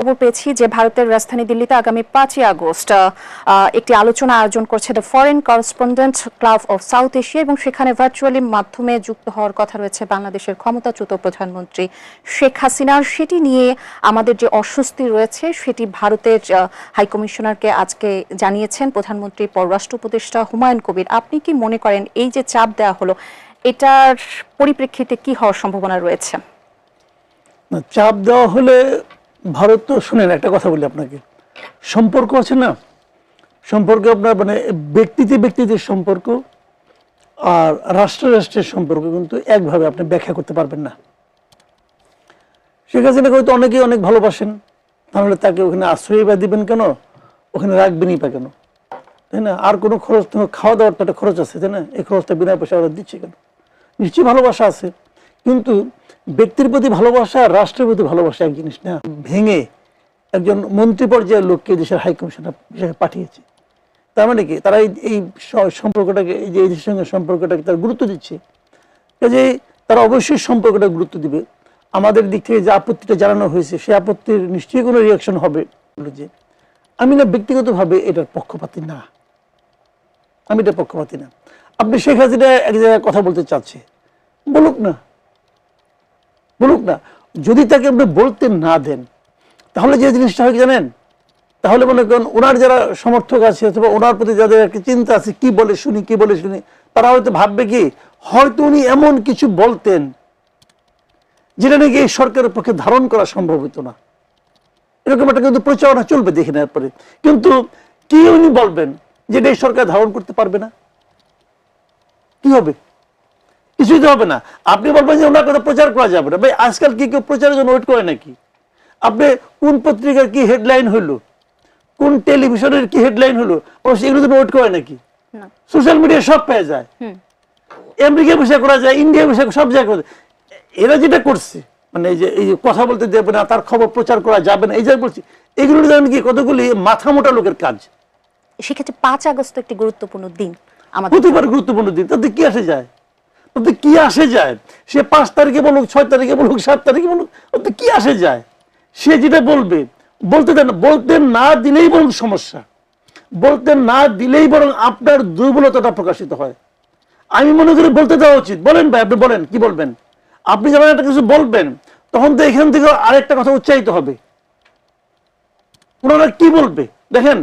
খবর পেয়েছি যে ভারতের রাজধানী দিল্লিতে আগামী 5ই আগস্ট একটি আলোচনা আয়োজন করছে the foreign correspondent club of south Asia, এবং সেখানে ভার্চুয়ালি মাধ্যমে যুক্ত হওয়ার কথা রয়েছে বাংলাদেশের ক্ষমতাচ্যুত প্রধানমন্ত্রী শেখ হাসিনার। সেটি নিয়ে আমাদের যে অস্বস্তি রয়েছে সেটি ভারতের হাইকমিশনারকে আজকে জানিয়েছেন প্রধানমন্ত্রী পররাষ্ট্র উপদেষ্টা হুমায়ুন কবির। আপনি কি মনে করেন এই যে চাপ দেওয়া হলো এটার পরিপ্রেক্ষিতে কি হওয়ার সম্ভাবনা রয়েছে? না, চাপ দেওয়া হলে ভারত তো, শুনেন একটা কথা বলি আপনাকে, সম্পর্ক আছে না, সম্পর্ক আপনার মানে ব্যক্তিদের সম্পর্ক আর রাষ্ট্রের সম্পর্ক কিন্তু একভাবে আপনি ব্যাখ্যা করতে পারবেন না। শেখ হাসিনাকে হয়তো অনেকেই অনেক ভালোবাসেন, তাহলে তাকে ওখানে আশ্রয় বা দিবেন কেন, ওখানে রাখবেনই বা কেন, তাই না? আর কোনো খরচ, খাওয়া দাওয়ার তো একটা খরচ আছে, তাই না? এই খরচটা বিনা পয়সা ওরা দিচ্ছে কেন? নিশ্চয়ই ভালোবাসা আছে, কিন্তু ব্যক্তির প্রতি ভালোবাসা আর রাষ্ট্রের প্রতি ভালোবাসা এক জিনিস না। ভেঙে একজন মন্ত্রী পর্যায়ের লোককে দেশের হাইকমিশনার হিসেবে পাঠিয়েছে, তার মানে কি তারা এই সম্পর্কটাকে, এই যে এই দেশের সঙ্গে সম্পর্কটাকে তারা গুরুত্ব দিচ্ছে। কাজে তারা অবশ্যই সম্পর্কটা গুরুত্ব দিবে। আমাদের দিক থেকে যে আপত্তিটা জানানো হয়েছে সেই আপত্তির নিশ্চয়ই কোনো রিয়াকশন হবে। যে আমি না ব্যক্তিগতভাবে এটার পক্ষপাতী না, আমি এটা পক্ষপাতী না। আপনি শেখ হাসিনা এক জায়গায় কথা বলতে চাচ্ছে, বলুক না, বলুক না। যদি তাকে আপনি বলতে না দেন তাহলে যে জিনিসটা হয় জানেন, তাহলে মনে করেন ওনার যারা সমর্থক আছে অথবা ওনার প্রতি যাদের একটা চিন্তা আছে, কি বলে শুনি, তারা হয়তো ভাববে কি হয়তো উনি এমন কিছু বলতেন যেটা নাকি এই সরকারের পক্ষে ধারণ করা সম্ভব হতো না। এরকম একটা কিন্তু প্রচারণা চলবে দেখে নেওয়ার পরে। কিন্তু কি উনি বলবেন যেটা এই সরকার ধারণ করতে পারবে না? কি হবে? কিছুই তো হবে না। আপনি বলবেন যে ওনার কথা প্রচার করা যাবে না। ভাই, আজকাল কি কেউ প্রচারের জন্য ওয়েট করে নাকি? আপনি কোন পত্রিকার কি হেডলাইন হইলো, কোন টেলিভিশনের কি হেডলাইন হলো, সেগুলো তো ওয়েট করে নাকি? সোশ্যাল মিডিয়া সব পেয়ে যায়, আমেরিকা বসে করা যায়, ইন্ডিয়া বসে সব জায়গায়। এরা যেটা করছে মানে এই যে কথা বলতে দেবে না, তার খবর প্রচার করা যাবে না, এই যে বলছি, এগুলো জানেন কি কতগুলি মাথা মোটা লোকের কাজ। সেক্ষেত্রে 5 আগস্ট একটি গুরুত্বপূর্ণ দিন, আমাদের প্রতিবার গুরুত্বপূর্ণ দিন, তাতে কি আসে যায়? ওতে কি আসে যায়? সে 5 তারিখে বলুক, 6 তারিখে বলুক, 7 তারিখে বলুক, ওতে কি আসে যায়? সে যেটা বলবে বলতে দেন, বলতে না দিলেই বরং সমস্যা, বলতে না দিলেই বরং আপনার দুর্বলতাটা প্রকাশিত হয়। আমি মনে করি বলতে দেওয়া উচিত। বলেন ভাই, আপনি বলেন, কি বলবেন? আপনি যখন একটা কিছু বলবেন তখন তো এখান থেকে আরেকটা কথা উচ্চারিত হবে। ওনারা কি বলবে দেখেন,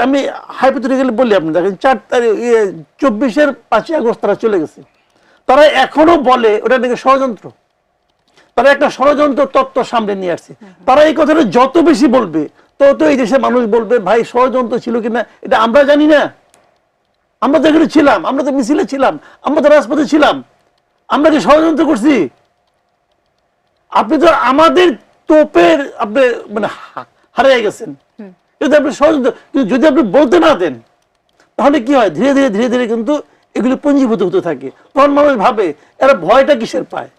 আমি হাইপোথেটিক্যালি বলি, আপনি দেখেন 4 তারিখ 24-এর 5ই আগস্ট তারা চলে গেছে, তারা এখনো বলে ওটা নাকি ষড়যন্ত্র, তারা একটা ষড়যন্ত্র তত্ত্ব সামনে নিয়ে আসছে। তারা এই কথাটা যত বেশি বলবে তত এই দেশের মানুষ বলবে ভাই ষড়যন্ত্র ছিল কিনা এটা আমরা জানি না, আমরা তো এখানে ছিলাম, আমরা তো মিছিলে ছিলাম, আমরা তো রাজপথে ছিলাম, আমরা কি ষড়যন্ত্র করছি? আপনি তো আমাদের তোপের আপনি মানে হারিয়ে গেছেন, কিন্তু আপনি ষড়যন্ত্র, কিন্তু যদি আপনি বলতে না দেন তাহলে কি হয়, ধীরে ধীরে কিন্তু এগুলি পুঞ্জীভূত হতে থাকে। তখন মানুষ ভাবে এরা ভয়টা কিসের পায়,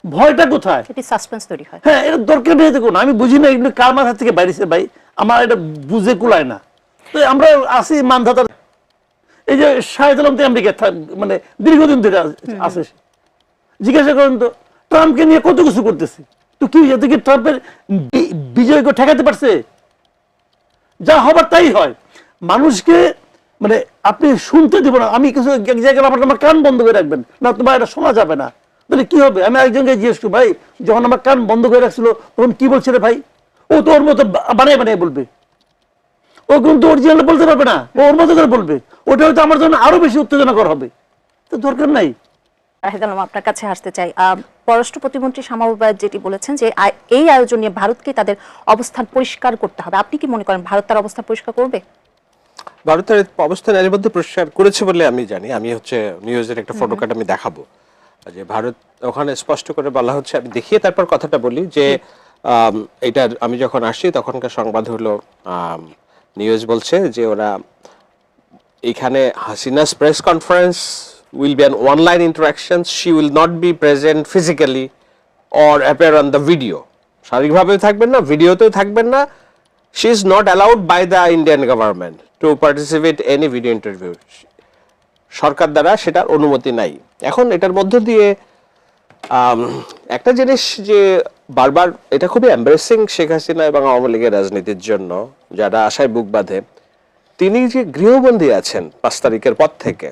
ভয়টা কোথায়? সাসপেন্স তৈরি হয়। হ্যাঁ, এটা দরকার নেই দেখুন, আমি বুঝি না এগুলো কার মাথা থেকে বাইরেছে ভাই, আমার এটা বুঝে কুলায় না। তো আমরা আসি মানধাতা, এই যে শাহেদ আলম তো আমেরিকা মানে দীর্ঘদিন ধরে আছে, জিজ্ঞাসা করেন তো ট্রাম্পকে নিয়ে কত কিছু করতেছে, তো কি এতে কি ট্রাম্পের বিজয়কে ঠেকাতে পারছে? যা হবার তাই হয়। মানুষকে মানে আপনি শুনতে দিব না, আমি কিছু এক জায়গায় আমার কান বন্ধ করে রাখবেন না, তোমার এটা শোনা যাবে না, তাহলে কি হবে? আমি একজনকে জিজ্ঞেস করি, ভাই যখন আমার কান বন্ধ করে রাখছিল তখন কি বলছে রে ভাই? ও তো ওর মতো বানিয়ে বলবে, ও কিন্তু অরিজিনাল বলতে পারবে না, ও ওর মতো করে বলবে, ওটা হয়তো আমার জন্য আরো বেশি উত্তেজনাকর হবে। তো দরকার নাই। রাহেদ আলম, আপনার কাছে আসতে চাই। পররাষ্ট্র প্রতিমন্ত্রী শামা ওবায়দ যেটি বলেছেন যে এই আয়োজন নিয়ে ভারতকে তাদের অবস্থান পরিষ্কার করতে হবে, আপনি কি মনে করেন ভারত তার অবস্থান পরিষ্কার করবে? ভারতের অবস্থান এর মধ্যে পরিষ্কার করেছে বলে আমি জানি। আমি নিউজের একটা ফটোকার্ড আমি দেখাবো, যে ভারত ওখানে স্পষ্ট করে বলা হচ্ছে, আমি দেখিয়ে তারপর কথাটা বলি যে এটা আমি যখন আসছি তখনকার সংবাদ হলো, নিউজ বলছে যে ওরা এখানে Hasina's press conference will be an online interaction, she will not be present physically or appear on the video, শারীরিকভাবেও থাকবেন না, ভিডিওতেও থাকবেন না, she is not allowed by the Indian government to participate any video interview, সরকার দ্বারা সেটার অনুমতি নাই। এখন এটার মধ্য দিয়ে একটা জিনিস যে বারবার এটা খুবই এম্বারেসিং শেখ হাসিনা এবং আওয়ামী লীগের রাজনীতির জন্য, যারা আশায় বুক বাঁধে, তিনি যে গৃহবন্দী আছেন 5 তারিখের পর থেকে,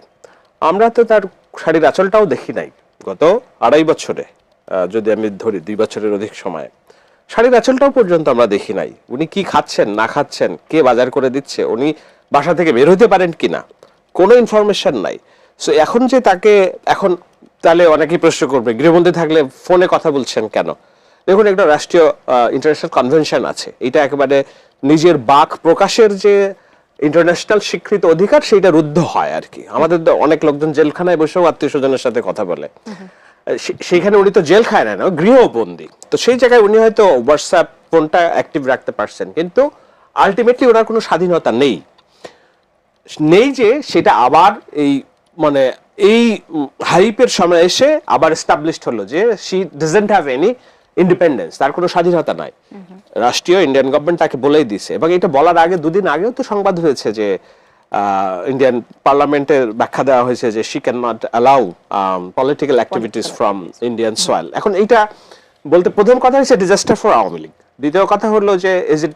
আমরা তো তার শাড়ির আঁচলটাও দেখি নাই গত 2.5 বছরে, যদি আমি ধরি 2 বছরের অধিক সময় শাড়ির আঁচলটাও পর্যন্ত আমরা দেখি নাই। উনি কি খাচ্ছেন না খাচ্ছেন, কে বাজার করে দিচ্ছে, উনি বাসা থেকে বের হতে পারেন কিনা, কোনো ইনফরমেশন নাই। সো এখন যে তাকে এখন তাহলে অনেকেই প্রশ্ন করবে, গৃহবন্দী থাকলে ফোনে কথা বলছেন কেন? দেখুন, একটা রাষ্ট্রীয় ইন্টারন্যাশনাল কনভেনশন আছে, এটা একেবারে নিজের বাক প্রকাশের যে ইন্টারন্যাশনাল স্বীকৃত অধিকার, সেইটা রুদ্ধ হয় আর কি। আমাদের অনেক লোকজন জেলখানায় বসেও আত্মীয় স্বজনের সাথে কথা বলে, সেইখানে উনি তো জেল খায় না, গৃহবন্দী। তো সেই জায়গায় উনি হয়তো হোয়াটসঅ্যাপ ফোনটা অ্যাক্টিভ রাখতে পারছেন, কিন্তু আলটিমেটলি ওনার কোনো স্বাধীনতা নেই যে সেটা আবার এই মানে এই হাইপের সময় এসে আবার এস্টাবলিশড হলো যে she doesn't have any independence, তার কোনো স্বাধীনতা নাই। রাষ্ট্রীয় ইন্ডিয়ান গভর্নমেন্ট তাকে বলেই দিছে, এবং এটা বলার আগে 2 দিন আগেও তো সংবাদ হয়েছে যে ইন্ডিয়ান পার্লামেন্টের ব্যাখ্যা দেওয়া হয়েছে যে she can not allow political activities from Indian soil. এখন এইটা বলতে প্রথম কথা হচ্ছে ডিজাস্টার ফর আওয়ামী লীগ। দ্বিতীয় কথা হলো যে ইজ ইট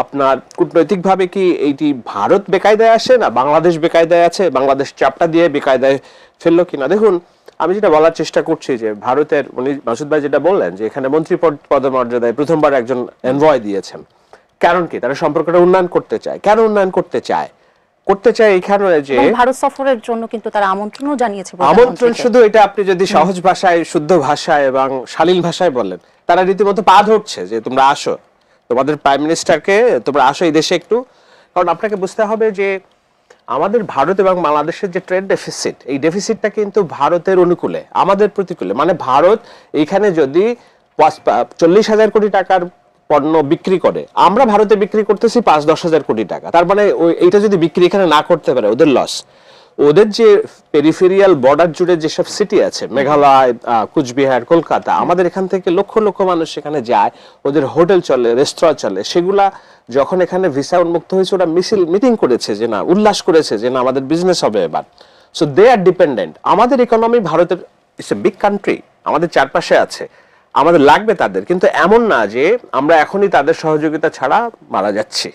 আপনার কূটনৈতিকভাবে কি এইটি ভারত বেকায়দায় আসে না বাংলাদেশ বেকায়দায় আছে, বাংলাদেশ চাপটা দিয়ে বেকায়দায় ফেললো কিনা? দেখুন, আমি যেটা বলার চেষ্টা করছি যে ভারতের, উনি মাসুদ ভাই যেটা বললেন যে এখানে মন্ত্রী পদমর্যাদায় প্রথমবার একজন এনভয় দিয়েছেন, কারণ কি? তারা সম্পর্কটা উন্নয়ন করতে চায়। কেন উন্নয়ন করতে চায় এইখানে যে ভারত সফরের জন্য কিন্তু তারা আমন্ত্রণও জানিয়েছে। আমন্ত্রণ শুধু এটা আপনি যদি সহজ ভাষায়, শুদ্ধ ভাষায় এবং শালীন ভাষায় বলেন, তারা রীতিমতো পা ধরছে যে তোমরা আসো, তোমাদের প্রাইম মিনিস্টারকে তোমরা আসো এই দেশে একটু। কারণ আপনাকে বুঝতে হবে যে আমাদের ভারত এবং বাংলাদেশের যে ট্রেড ডেফিসিট, এই ডেফিসিটটা কিন্তু ভারতের অনুকূলে, আমাদের প্রতিকূলে। মানে ভারত এইখানে যদি 40,000 কোটি টাকার পণ্য বিক্রি করে, আমরা ভারতে বিক্রি করতেছি 5-10 হাজার কোটি টাকা। তার মানে এইটা যদি বিক্রি এখানে না করতে পারে, ওদের লস। ওদের যে পেরিফেরিয়াল বর্ডার জুড়ে যেসব সিটি আছে, মেঘালয়, কুচবিহার, কলকাতা, আমাদের এখান থেকে লক্ষ লক্ষ মানুষ সেখানে যায়, ওদের হোটেল চলে, রেস্তোরাঁ চলে, সেগুলা যখন এখানে ভিসা উন্মুক্ত হয়েছে, ওরা মিটিং করেছে যে না, উল্লাস করেছে যে না আমাদের বিজনেস হবে এবার। So they are dependent. আমাদের ইকোনমি ভারতের ইটস এ বিগ কান্ট্রি, আমাদের চারপাশে আছে, আমাদের লাগবে তাদের, কিন্তু এমন না যে আমরা এখনই তাদের সহযোগিতা ছাড়া মারা যাচ্ছি।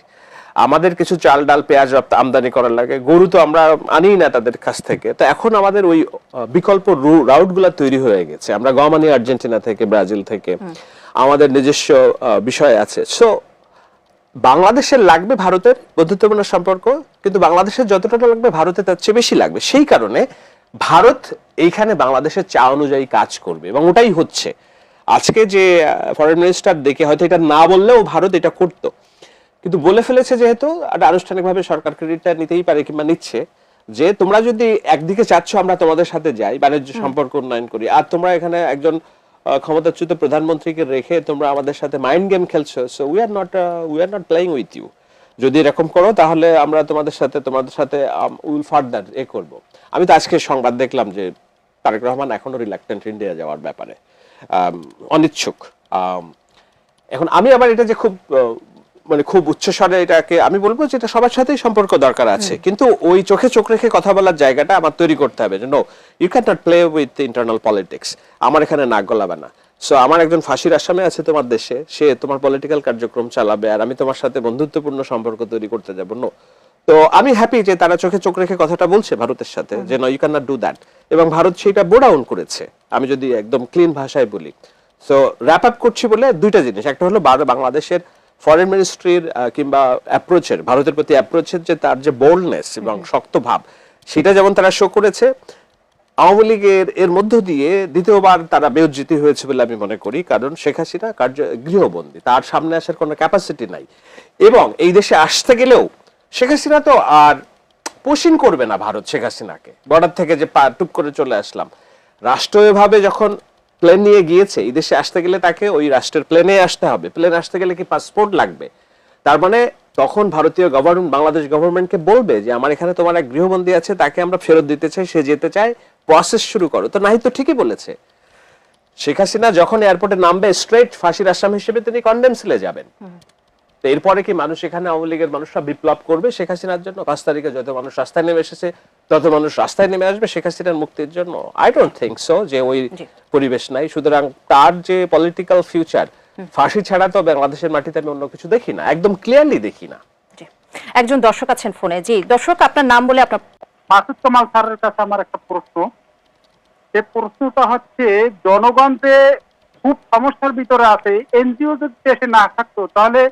আমাদের কিছু চাল ডাল পেঁয়াজ আমদানি করার লাগে, গরু তো আমরা আনি না তাদের কাছ থেকে। তো এখন আমাদের ওই বিকল্প রাউট গুলা তৈরি হয়ে গেছে, আমরা গম আনি আর্জেন্টিনা থেকে, ব্রাজিল থেকে, আমাদের নিজস্ব বিষয় আছে। সো বাংলাদেশের লাগবে ভারতের বন্ধুত্বপূর্ণ সম্পর্ক, কিন্তু বাংলাদেশের যতটা লাগবে ভারতে তার চেয়ে বেশি লাগবে। সেই কারণে ভারত এইখানে বাংলাদেশের চা অনুযায়ী কাজ করবে, এবং ওটাই হচ্ছে। আজকে যে ফরেন মিনিস্টার দেখে হয়তো এটা না বললেও ভারত এটা করতো, কিন্তু বলে ফেলেছে যেহেতু আনুষ্ঠানিকভাবে সরকার ক্রেডিটটা নিতেই পারে কিংবা নিচ্ছে, যে তোমরা যদি একদিকে চাচ্ছ আমরা তোমাদের সাথে যাই, বাণিজ্য সম্পর্ক উন্নয়ন করি, আর তোমরা এখানে একজন ক্ষমতাচ্যুত প্রধানমন্ত্রীকে রেখে তোমরা আমাদের সাথে মাইন্ড গেম খেলছো, so we are not playing with you. যদি এরকম করো তাহলে আমরা তোমাদের সাথে উইল ফার্দার করব। আমি তো আজকে সংবাদ দেখলাম যে তারেক রহমান এখনো রিল্যাক্টেন্ট ইন্ডিয়া যাওয়ার ব্যাপারে, অনিচ্ছুক। এখন আমি আবার এটা যে খুব উচ্চস্বরে এটাকে আমি বলবো যে এটা সবার সাথেই সম্পর্ক দরকার আছে, কিন্তু ওই চোখে চোখ রেখে কথা বলার জায়গাটা আমার তৈরি করতে হবে যে no, you can not play with internal politics. আমার এখানে নাক গলাবে না। সো আমার একজন ফাঁসির আসামি আছে তোমার দেশে, সে তোমার পলিটিক্যাল কার্যক্রম চালাবে, আর আমি তোমার সাথে বন্ধুত্বপূর্ণ সম্পর্ক তৈরি করতে যাবো? নো। তো আমি হ্যাপি যে তারা চোখে চোখ রেখে কথাটা বলছে ভারতের সাথে যে no, you can not do that, এবং ভারত সেইটা বোর্ড ডাউন করেছে, আমি যদি একদম ক্লিন ভাষায় বলি। সো র্যাপ আপ করছি বলে দুইটা জিনিস, একটা হলো বাংলাদেশের ফরেন মিনিস্ট্রির কিংবা অ্যাপ্রোচের, ভারতের প্রতি অ্যাপ্রোচের যে তার যে বোল্ডনেস এবং শক্ত ভাব, সেটা যেমন তারা শো করেছে। আওয়ামী লীগের এর মধ্য দিয়ে দ্বিতীয়বার তারা বেউজ্জিতি হয়েছে বলে আমি মনে করি, কারণ শেখ হাসিনা গৃহবন্দী, তার সামনে আসার কোনো ক্যাপাসিটি নাই, এবং এই দেশে আসতে গেলেও শেখ হাসিনা তো আর পোষণ করবে না ভারত শেখ হাসিনাকে। বর্ডার থেকে যে টুক করে চলে আসলাম, রাষ্ট্রীয়ভাবে যখন প্লেন নিয়ে গিয়েছে, এই দেশে আসতে গেলে তাকে ওই রাষ্ট্রের প্লেনে আসতে হবে। প্লেন আসতে গেলে কি পাসপোর্ট লাগবে? তার মানে তখন ভারতীয় গভর্নমেন্ট বাংলাদেশ গভর্নমেন্টকে বলবে যে আমার এখানে তোমার এক গৃহবন্দী আছে, তাকে আমরা ফেরত দিতে চাই, সে যেতে চায়, প্রসেস শুরু করো। তো নাই তো ঠিকই বলেছে। শেখ হাসিনা যখন এয়ারপোর্টে নামবে, স্ট্রেট ফাঁসির আসামি হিসেবে তিনি কন্ডেম সেলে যাবেন। তো এরপরে কি মানুষ এখানে আওয়ামী লীগের মানুষরা বিপ্লব করবে শেখ হাসিনার জন্য? 5 তারিখে যত মানুষ রাস্তায় নেমে এসেছে, তত মানুষ রাস্তায় নেমে আসবে শেখ হাসিনার মুক্তির জন্য? আই ডোন্ট থিঙ্ক সো যে ওই পরিবেশ নাই। সুতরাং তার যে পলিটিক্যাল ফিউচার, ফাঁসি ছাড়া তো বাংলাদেশের মাটিতে আমি অন্য কিছু দেখি না, একদম ক্লিয়ারলি দেখি না। একজন দর্শক আছেন ফোনে। জি দর্শক, আপনার নাম বলে আপনার। মাসুদ কামাল স্যারের কাছে আমার একটা প্রশ্ন। যে প্রশ্নটা হচ্ছে, জনগণ যে খুব সমস্যার ভিতরে আছে, এনজিও যদি দেশে না থাকতো তাহলে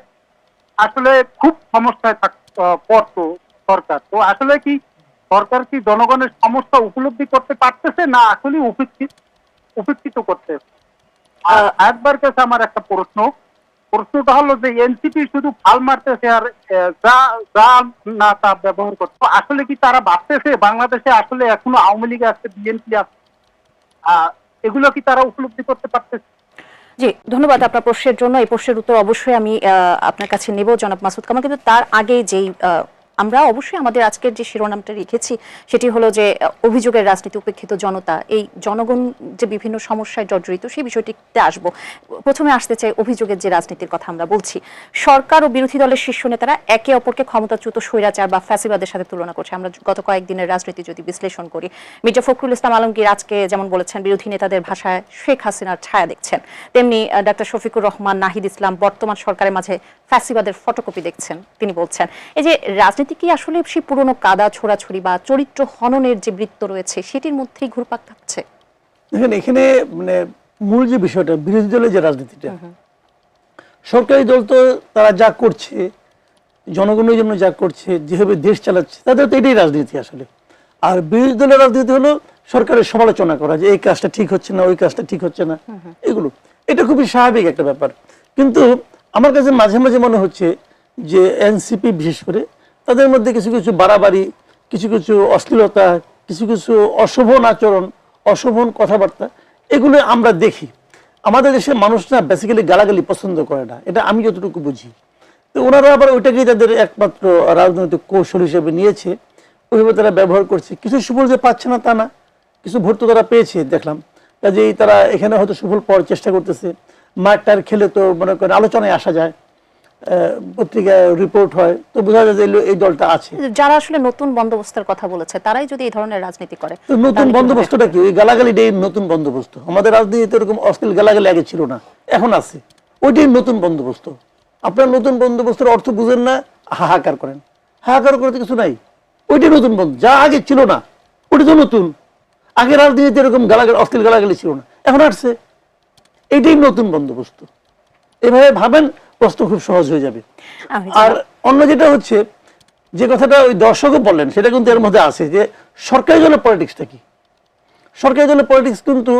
আসলে খুব সমস্যায় পড়তো সরকার। তো আসলে কি সরকার কি জনগণের সমস্যা উপলব্ধি করতে পারতেছে, না আসলে উপেক্ষিত করতে? আর একবার কাছে আমার একটা প্রশ্নটা হলো যে এনসিপি শুধু ফাল মারতেছে আর যা না তা ব্যবহার করতে, আসলে কি তারা ভাবতেছে বাংলাদেশে আসলে এখনো আওয়ামী লীগ আছে, বিএনপি আছে, এগুলো কি তারা উপলব্ধি করতে পারতেছে? জি ধন্যবাদ আপনার প্রশ্নের জন্য। এই প্রশ্নের উত্তর অবশ্যই আমি আপনার কাছে নেব জনাব মাসুদ কামাল, কিন্তু তার আগে যেই আমরা অবশ্যই আমাদের আজকের যে শিরোনামটা রেখেছি সেটি হলো যে অভিযোগের রাজনীতি, উপেক্ষিত জনতা, এই জনগণ যে বিভিন্ন সমস্যায় জর্জরিত সেই বিষয়টিতে আসব। প্রথমে আসতে চাই অভিযোগের যে রাজনীতির কথা আমরা বলছি। সরকার ও বিরোধী দলের শীর্ষ নেতারা একে অপরকে ক্ষমতাচ্যুত স্বৈরাচার বা ফ্যাসিবাদের সাথে তুলনা করছে। আমরা গত কয়েকদিনের রাজনীতি যদি বিশ্লেষণ করি, মির্জা ফখরুল ইসলাম আলমগীর আজকে যেমন বলেছেন বিরোধী নেতাদের ভাষায় শেখ হাসিনার ছায়া দেখছেন, তেমনি ডক্টর শফিকুর রহমান, নাহিদ ইসলাম বর্তমান সরকারের মাঝে ফ্যাসিবাদের ফটোকপি দেখছেন। তিনি বলছেন এই যে রাজনীতি কি আসলে সেই পুরনো কাদা ছোড়াছড়ি বা চরিত্র হননের যে বৃত্ত রয়েছে সেটির মধ্যেই ঘুরপাক খাচ্ছে? দেখেন এখানে মানে মূল যে বিষয়টা, বিরোধী দলের যে রাজনীতিটা, সরকারি দল তো তারা যা করছে, জনগণের জন্য যা করছে, যেভাবে দেশ চালাচ্ছে, তাদের তো এটাই রাজনীতি আসলে। আর বিরোধী দলের রাজনীতি হলো সরকারের সমালোচনা করা, যে এই কাজটা ঠিক হচ্ছে না, ওই কাজটা ঠিক হচ্ছে না, এগুলো। এটা খুবই স্বাভাবিক একটা ব্যাপার। কিন্তু আমার কাছে মাঝে মাঝে মনে হচ্ছে যে এনসিপি বিশেষ করে তাদের মধ্যে কিছু কিছু বাড়াবাড়ি, কিছু কিছু অশ্লীলতা, কিছু কিছু অশোভন আচরণ, অশোভন কথাবার্তা, এগুলো আমরা দেখি। আমাদের দেশের মানুষরা বেসিক্যালি গালাগালি পছন্দ করে না, এটা আমি যতটুকু বুঝি। তো ওনারা আবার ওইটাকেই তাদের একমাত্র রাজনৈতিক কৌশল হিসেবে নিয়েছে, ওইভাবে তারা ব্যবহার করছে। কিছু সুফল যে পাচ্ছে না তা না, কিছু ভোট তো তারা পেয়েছে দেখলাম, কাজেই তারা এখানে হয়তো সুফল পাওয়ার চেষ্টা করতেছে। মাঠটার খেলে তো মনে করেন আলোচনায় আসা যায়, পত্রিকায় রিপোর্ট হয়, তো বোঝা যায় যে এই দলটা আছে। যারা আসলে নতুন বন্দোবস্তের কথা বলেছে তারাই যদি এই ধরনের রাজনীতি করে, তো নতুন বন্দোবস্তটা কি? ওই গালাগালিটাই নতুন বন্দোবস্ত। আমাদের রাজনীতিতে এরকম অশ্লীল গালাগালি আগে ছিল না, এখন আছে, ওইটাই নতুন বন্দোবস্ত। আপনার নতুন বন্দোবস্তের অর্থ বুঝেন না, হাহাকার করেন। হাহাকার করতে কিছু নাই, ওইটাই নতুন বন্ধ, যা আগে ছিল না ওইটা তো নতুন। আগে রাজনীতিতে এরকম গালাগালি, অশ্লীল গালাগালি ছিল না, এখন আসছে, এইটাই নতুন বন্দোবস্ত। এভাবে ভাবেন, প্রশ্ন খুব সহজ হয়ে যাবে। আর অন্য যেটা হচ্ছে, যে কথাটা ওই দর্শকও বললেন, সেটা কিন্তু এর মধ্যে আছে যে সরকারি দলের পলিটিক্সটা কি। সরকারি দলের পলিটিক্স কিন্তু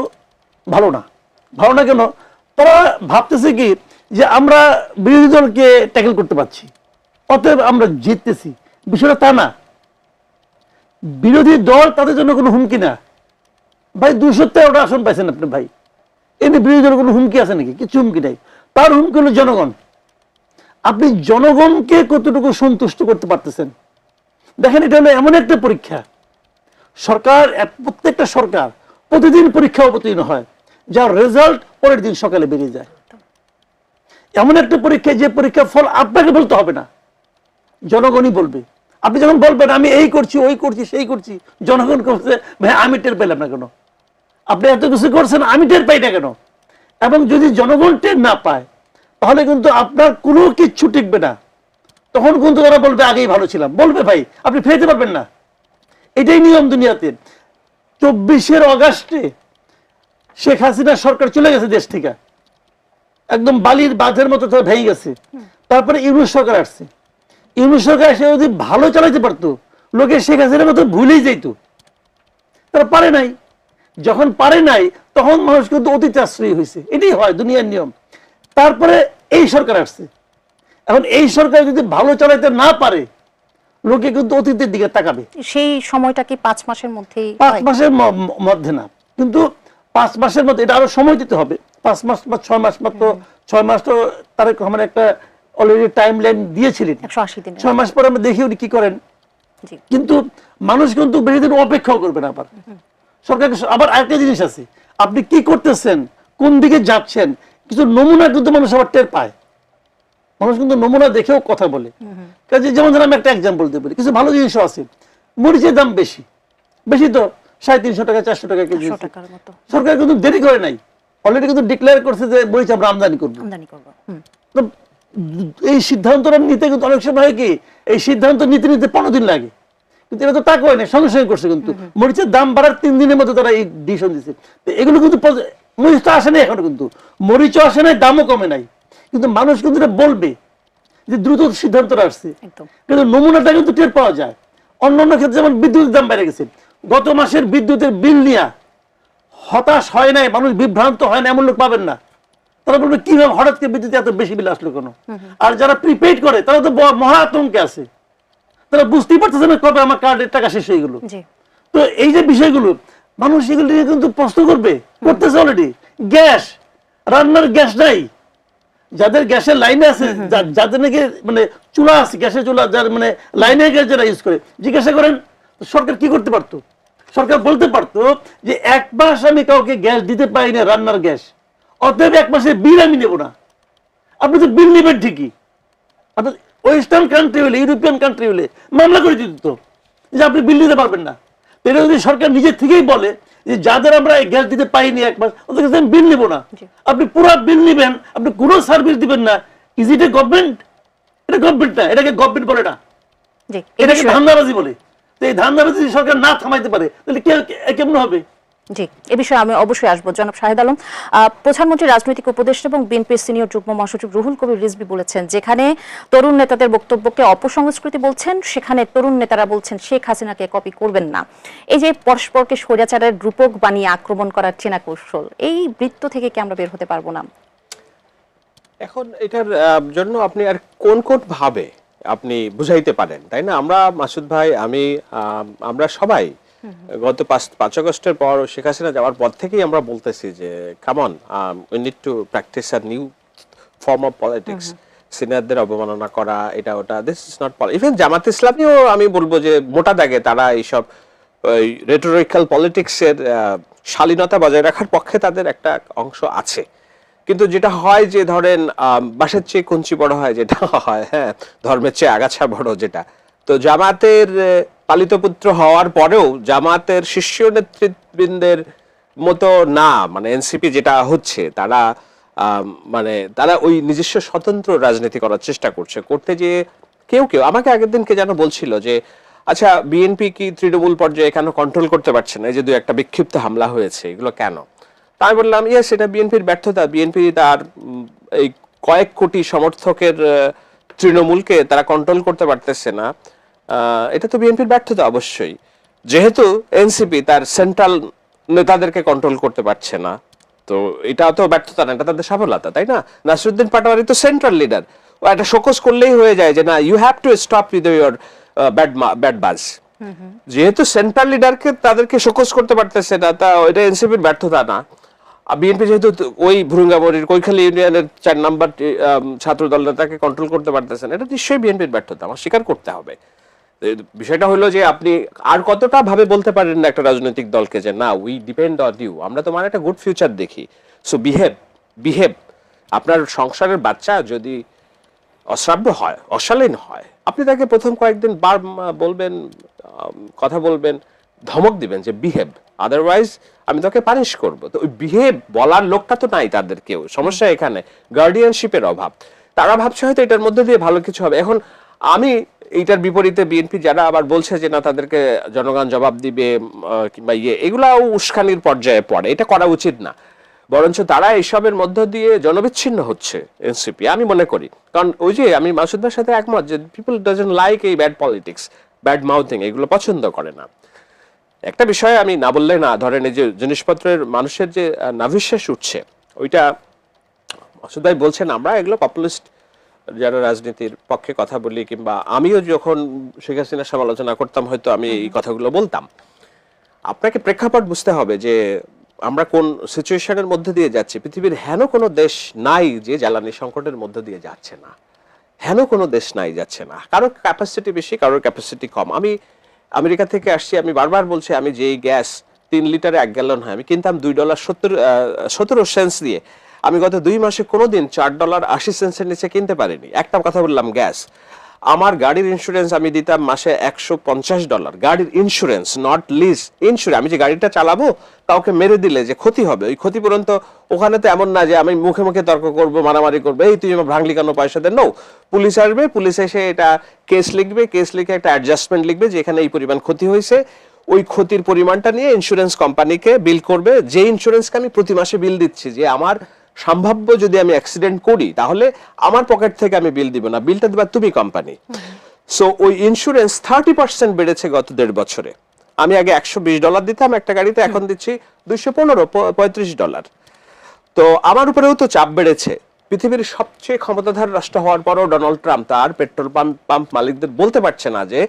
ভালো না। ভালো না কেন? তারা ভাবতেছে কি যে আমরা বিরোধী দলকে ট্যাকেল করতে পারছি, অতএব আমরা জিততেছি। বিষয়টা তা না। বিরোধী দল তাদের জন্য কোনো হুমকি না ভাই। 213টা আসন পাইছেন আপনি ভাই, এমনি বিরোধী দলের কোনো হুমকি আছে নাকি? কিছু হুমকি নাই। তার হুমকি হলো জনগণ। আপনি জনগণকে কতটুকু সন্তুষ্ট করতে পারতেছেন দেখেন। এটা হলো এমন একটা পরীক্ষা, সরকার, প্রত্যেকটা সরকার প্রতিদিন পরীক্ষা অবতীর্ণ হয়, যার রেজাল্ট পরের দিন সকালে বেরিয়ে যায়। এমন একটা পরীক্ষা, যে পরীক্ষার ফল আপনাকে বলতে হবে না, জনগণই বলবে। আপনি যখন বলবেন আমি এই করছি, ওই করছি, সেই করছি, জনগণ করছে, ভাই আমি টের পেলাম না কেন? আপনি এত কিছু করছেন, আমি টের পাই না কেন? এবং যদি জনগণ টের না পায়, তাহলে কিন্তু আপনার কোনো কিচ্ছু টিকবে না। তখন কিন্তু তারা বলবে আগেই ভালো ছিলাম, বলবে ভাই, আপনি ফেরতে পারবেন না। এটাই নিয়ম দুনিয়াতে। 24 অগাস্টে শেখ হাসিনা সরকার চলে গেছে দেশ থেকে, একদম বালির বাঁধের মতো ভেঙে গেছে। তারপরে ইউনূস সরকার আসছে। ইউনূস সরকার এসে যদি ভালো চালাইতে পারতো, লোকে শেখ হাসিনার মতো ভুলেই যেত। তারা পারে নাই। যখন পারে নাই, তখন মানুষ কিন্তু অতীত আশ্রয়ী হয়েছে। এটাই হয়, দুনিয়ার নিয়ম। তারপরে এই সরকার আসছে। এখন এই সরকার যদি ভালো চালাইতে না পারে, লোকে কিন্তু অতীতের দিকে তাকাবে। সেই সময়টা কি 5 মাসের মধ্যেই? 5 মাসের মধ্যে না, কিন্তু 5 মাসের মধ্যে, এটা আরো সময় দিতে হবে। 5 মাস বা 6 মাস, মাত্র 6 মাস তো তারেক রহমান একটা অলরেডি টাইম লাইন দিয়েছিলেন, 180 দিন। 6 মাস পরে আমরা দেখি উনি কি করেন। কিন্তু মানুষ কিন্তু বেশি দিন অপেক্ষাও করবে না। আবার সরকার, আবার আরেকটা জিনিস আছে, আপনি কি করতেছেন, কোন দিকে যাচ্ছেন, কিছু নমুনা কিন্তু মানুষ আবার টের পায়। মানুষ কিন্তু নমুনা দেখেও কথা বলে। কাজে যেমন আমি একটা এক্সাম্পল দিতে পারি, কিছু ভালো জিনিসও আছে। মরিচের দাম বেশি, বেশি তো 350 টাকা 400 টাকা কেজি 100 হচ্ছে। টাকার মতো সরকার কিন্তু দেরি করে নাই, অলরেডি কিন্তু ডিক্লেয়ার করছে যে মরিচ আমরা আমদানি করবো। আমদানি করবো। তো এই সিদ্ধান্তটা নিতে কিন্তু অনেক সময় হয় কি, এই সিদ্ধান্ত নিতে নিতে 15 দিন লাগে, কিন্তু এটা তো তা করে নাই, সঙ্গে সঙ্গে করছে। কিন্তু মরিচের দাম বাড়ার 3 দিনের মধ্যে তারা এই ডিসিশন দিচ্ছে। তো এগুলো কিন্তু মরিচ তো আসে নাই এখনো, কিন্তু মরিচও আসে নাই, দামও কমে নাই, কিন্তু মানুষ কিন্তু এটা বলবে যে দ্রুত সিদ্ধান্তটা আসছে। একদম। কিন্তু নমুনাটা কিন্তু টের পাওয়া যায়। অন্যান্য ক্ষেত্রে যেমন বিদ্যুতের দাম বেড়ে গেছে, গত মাসের বিদ্যুতের বিল নিয়ে হতাশ হয় নাই মানুষ, বিভ্রান্ত হয় না এমন লোক পাবেন না। তারা বলবে কিভাবে হঠাৎ করে বিদ্যুতে এত বেশি বিল আসলো কেন। আর যারা প্রিপেড করে তারা তো মহা আতঙ্কে আছে, তারা বুঝতেই পারতেছে না কবে আমার কার্ডের টাকা শেষ হয়ে গেল। জি। তো এই যে বিষয়গুলো মানুষ এগুলো নিয়ে কিন্তু প্রশ্ন করবে, করতেছে অলরেডি। গ্যাস, রান্নার গ্যাস নাই, যাদের গ্যাসের লাইনে আছে, যাদের নাকি মানে চুলা আছে, গ্যাসের চুলা, যার মানে লাইনে গ্যাস যারা ইউজ করে, জিজ্ঞাসা করেন সরকার কি করতে পারতো। সরকার বলতে পারতো যে 1 মাস আমি কাউকে গ্যাস দিতে পারি না, রান্নার গ্যাস, অতএব 1 মাসের বিল আমি নেব না। আপনি তো বিল নেবেন ঠিকই, আপনার ওয়েস্টার্ন কান্ট্রি হলে, ইউরোপিয়ান কান্ট্রি হলে মামলা করে দিত যে আপনি বিল দিতে পারবেন না। এটা যদি সরকার নিজের থেকেই বলে যে যাদের আমরা গ্যাস দিতে পাইনি 1 মাস, ওদের কাছে আমি বিল নেব না, আপনি পুরো বিল নেবেন, আপনি কোনো সার্ভিস দিবেন না, ইজ ইট এ গভর্নমেন্ট? এটা গভর্নমেন্ট না, এটাকে গভর্নমেন্ট বলে না, জি। এটাকে ধান্দাবাজি বলে। তো এই ধান্দাবাজি যদি সরকার না থামাইতে পারে তাহলে কেমন হবে? জি, এ বিষয়ে আমি অবশ্যই আসবো। জনাব শাহেদ আলম, প্রধানমন্ত্রী রাজনৈতিক উপদেষ্টা এবং বিএনপির সিনিয়র যুগ্ম মহাসচিব রুহুল কবির রিজভী বলেছেন, যেখানে তরুণ নেতাদের বক্তব্যকে অপসংস্কৃতি বলছেন, সেখানে তরুণ নেতারা বলছেন শেখ হাসিনাকে কপি করবেন না। এই যে পরস্পরকে স্বৈরাচারের রূপক বানিয়ে আক্রমণ করার চেনা কৌশল, এই বৃত্ত থেকে কি আমরা বের হতে পারবো না? এখন এটার জন্য আপনি আর কোন কোন ভাবে আপনি বুঝাইতে পারেন, তাই না? আমরা মাসুদ ভাই, আমি, আমরা সবাই গত 5 আগস্টের পর শেখ হাসিনা যাওয়ার পর থেকেই আমরা বলতেছি যে come on, we need to practise a new form of politics. সিনিয়রদের অবমাননা করা, এটা ওটা, this is not politics. Even Jamaat ইসলামীও আমি বলবো যে মোটা দাগে তারা এইসব রেটোরিক্যাল পলিটিক্সের শালীনতা বজায় রাখার পক্ষে তাদের একটা অংশ আছে। কিন্তু যেটা হয় যে ধরেন বাঁশের চেয়ে কঞ্চি বড় হয়, যেটা হয়, হ্যাঁ, ধর্মের চেয়ে আগাছা বড়, যেটা। তো জামাতের পালিত পুত্র হওয়ার পরেও জামাতের শীর্ষ নেতৃবৃন্দের মতো না, মানে এনসিপি যেটা হচ্ছে, তারা মানে তারা ওই নিজস্ব স্বতন্ত্র রাজনীতি করার চেষ্টা করতে যে কেউ আমাকে আগের দিনকে যেন বলছিল যে আচ্ছা, বিএনপি কি তৃণমূল পর্যায়ে কেন কন্ট্রোল করতে পারছে না, এই যে 2-1টা বিক্ষিপ্ত হামলা হয়েছে, এগুলো কেন? তাই বললাম, ইয়েস, এটা বিএনপির ব্যর্থতা। বিএনপি তার এই কয়েক কোটি সমর্থকের তৃণমূলকে তারা কন্ট্রোল করতে পারতেছে না, এটা তো বিএনপির ব্যর্থতা অবশ্যই। যেহেতু এনসিপি তার সেন্ট্রাল নেতাদেরকে কন্ট্রোল করতে পারছে না, তো এটা তো ব্যর্থতা না, এটা তাদের সফলতা, তাই না? নাসিরুদ্দিন পাটোয়ারি তো সেন্ট্রাল লিডার, ও একটা শোকজ করলেই হয়ে যায় যে না, you have to stop with your bad buzz. যেহেতু সেন্ট্রাল লিডারকে তাদেরকে শোকজ করতে পারতেছে না, তা এটা এনসিপির ব্যর্থতা না। বিএনপি যেহেতু ওই ভুরুঙ্গামরির কৈখালী ইউনিয়নের 4 নম্বর ছাত্র দল নেতাকে কন্ট্রোল করতে পারতেছেন, এটা নিশ্চয়ই বিএনপির ব্যর্থতা, আমার স্বীকার করতে হবে। বিষয়টা হলো যে আপনি আর কতটা ভাবে বলতে পারেন না একটা রাজনৈতিক দলকে যে না, উই ডিপেন্ড অন ইউ, আমরা তোমার একটা গুড ফিউচার দেখি, সো বিহেভ। আপনার সংসারের বাচ্চা যদি অশ্রাব্য হয়, অশালীন হয়, আপনি তাকে প্রথম কয়েকদিন বলবেন, কথা বলবেন, ধমক দিবেন যে বিহেভ, আদারওয়াইজ আমি তোকে পানিশ করব। তো ওই বিহেভ বলার লোকটা তো নাই তাদের কেউ। সমস্যা এখানে গার্ডিয়ানশিপের অভাব। তারা ভাবছে হয়তো এটার মধ্যে দিয়ে ভালো কিছু হবে। এখন আমি এইটার বিপরীতে বিএনপি যারা আবার বলছে যে না, তাদেরকে জনগণ জবাব দিবে কিংবা এগুলাও উস্কানির পর্যায়ে পড়ে, এটা করা উচিত না। বরঞ্চ তারা এইসবের মধ্য দিয়ে জনবিচ্ছিন্ন হচ্ছে এনসিপি, আমি মনে করি। কারণ ওই যে আমি মাসুদ ভাইয়ের সাথে একমত যে পিপল ডাজন্ট লাইক এই ব্যাড পলিটিক্স, ব্যাড মাউথিং, এগুলো পছন্দ করে না। একটা বিষয় আমি না বললে না, ধরেন এই যে জিনিসপত্রের মানুষের যে নাভিশ্বাস উঠছে, ওইটা মাসুদ ভাই বলছেন আমরা এগুলো পপুলিস্ট যারা রাজনীতির পক্ষে কথা বলি, কিংবা আমিও যখন শেখ হাসিনার সমালোচনা করতাম হয়তো আমি এই কথাগুলো বলতাম। আপনাকে প্রেক্ষাপট বুঝতে হবে যে আমরা কোন সিচুয়েশনের মধ্যে দিয়ে যাচ্ছি। পৃথিবীর হেন কোনো দেশ নাই যে জ্বালানি সংকটের মধ্যে দিয়ে যাচ্ছে না, হেন কোনো দেশ নাই যাচ্ছে না। কারোর ক্যাপাসিটি বেশি, কারোর ক্যাপাসিটি কম। আমি আমেরিকা থেকে আসছি, আমি বারবার বলছি, আমি যেই গ্যাস 3 লিটারে 1 গ্যালন হয় আমি কিনতাম $2.17 দিয়ে, আমি গত 2 মাসে কোনোদিন $4.80 নিচে কিনতে পারিনি। একটা কথা বললাম গ্যাস। আমার গাড়ির ইন্স্যুরেন্স আমি দিতাম মাসে $150, গাড়ির ইন্স্যুরেন্স, নট লিজ ইন্স্যুরেন্স। আমি যে গাড়িটা চালাবো কাউকে মেরে দিলে যে ক্ষতি হবে, ওই ক্ষতিপূরণ তো ওখানে তো এমন না যে আমি মুখে মুখে তর্ক করব, মারামারি করবো, এই তুই আমার ভাঙলি কেন পয়সা দেন। নো, পুলিশ আসবে, পুলিশ এসে এটা কেস লিখবে, কেস লিখে একটা অ্যাডজাস্টমেন্ট লিখবে যে এখানে এই পরিমাণ ক্ষতি হয়েছে, ওই ক্ষতির পরিমাণটা নিয়ে ইন্স্যুরেন্স কোম্পানিকে বিল করবে। যে ইন্স্যুরেন্সকে আমি প্রতি মাসে বিল দিচ্ছি, যে আমার সম্ভাব্য যদি আমি অ্যাক্সিডেন্ট করি তাহলে আমার পকেট থেকে আমি বিল দিব না, বিলটা দিবা তুমি কোম্পানি। সো ওই ইন্স্যুরেন্স 30% বেড়েছে গত 1.5 বছরে। আমি আগে $120 দিতাম একটা গাড়িতে, এখন দিচ্ছি $215-35। তো আমার উপরেও তো চাপ বেড়েছে। পৃথিবীর সবচেয়ে ক্ষমতাধর রাষ্ট্র হওয়ার পরও ডোনাল্ড ট্রাম্প তার পেট্রোল পাম্প মালিকদের বলতে পারছে না, যে